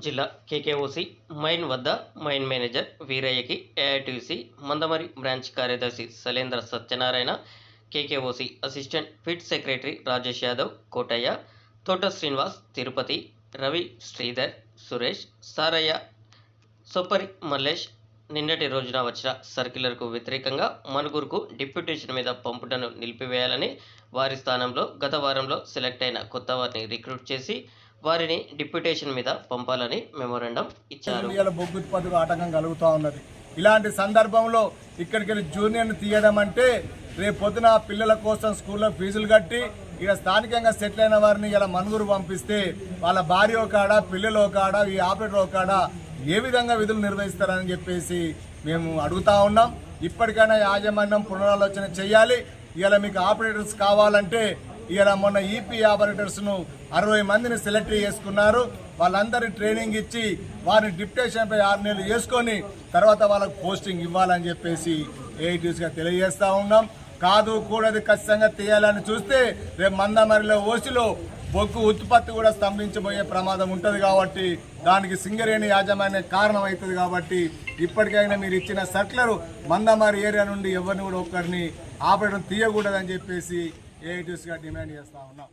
జిల్లా KKOC mine వద్ద mine manager వీరయ్యకి ఏఐటీయూసీ మందమరి బ్రాంచ్ కార్యదర్శి Shailendra Satyanarayana, KKOC assistant fit secretary Rajesh Yadav, Kotaiah, Thota Srinivas, Tirupati, Ravi, Sridhar, Suresh, Sarayya, సొప్పరి Mallesh నిన్నటి రోజున వచ్చిన సర్క్యులర్కు వ్యతిరేకంగా మనుగురుకు డిప్యూటేషన్ మీద పంపుటను నిలిపివేయాలని, వారి స్థానంలో గత వారంలో సెలెక్ట్ అయిన కొత్త వారిని రిక్రూట్ చేసి వారిని డిప్యూటేషన్ మీద పంపాలని మెమోరాండం ఇచ్చారు. బొగ్గు ఉత్పత్తికి ఆటంకం కలుగుతూ ఉన్నది. ఇలాంటి సందర్భంలో ఇక్కడికి వెళ్ళి జూనియర్ని తీయడం అంటే రేపు పొద్దున పిల్లల కోసం స్కూల్లో ఫీజులు కట్టి ఇక స్థానికంగా సెటిల్ అయిన వారిని ఇలా మనుగురు పంపిస్తే వాళ్ళ భార్య కాడ, పిల్లలు కాడ, ఈ ఆపరేటర్ కాడ ఏ విధంగా విధులు నిర్వహిస్తారని చెప్పేసి మేము అడుగుతా ఉన్నాం. ఇప్పటికైనా యాజమాన్యం పునరాలోచన చేయాలి. ఇలా మీకు ఆపరేటర్స్ కావాలంటే ఇలా మొన్న ఈపీ ఆపరేటర్స్ను 60 మందిని సెలెక్ట్ చేసుకున్నారు. వాళ్ళందరి ట్రైనింగ్ ఇచ్చి వారిని డిప్యూటేషన్పై 6 నెలలు చేసుకొని తర్వాత వాళ్ళకు పోస్టింగ్ ఇవ్వాలని చెప్పేసి ఏఐటీయూస్గా తెలియజేస్తూ ఉన్నాం. కాదు కూడదు ఖచ్చితంగా తీయాలని చూస్తే రేపు మందమరిలో ఓసిలో బొగ్గు ఉత్పత్తి కూడా స్తంభించబోయే ప్రమాదం ఉంటుంది. కాబట్టి దానికి సింగరేణి యాజమాన్యం కారణం అవుతుంది. కాబట్టి ఇప్పటికైనా మీరు ఇచ్చిన సర్క్యులర్ మందమరి ఏరియా నుండి ఎవరిని కూడా ఒక్కరిని ఆపరేటర్ తీయకూడదని చెప్పేసి ఏఐటీయూస్గా డిమాండ్ చేస్తూ ఉన్నాం.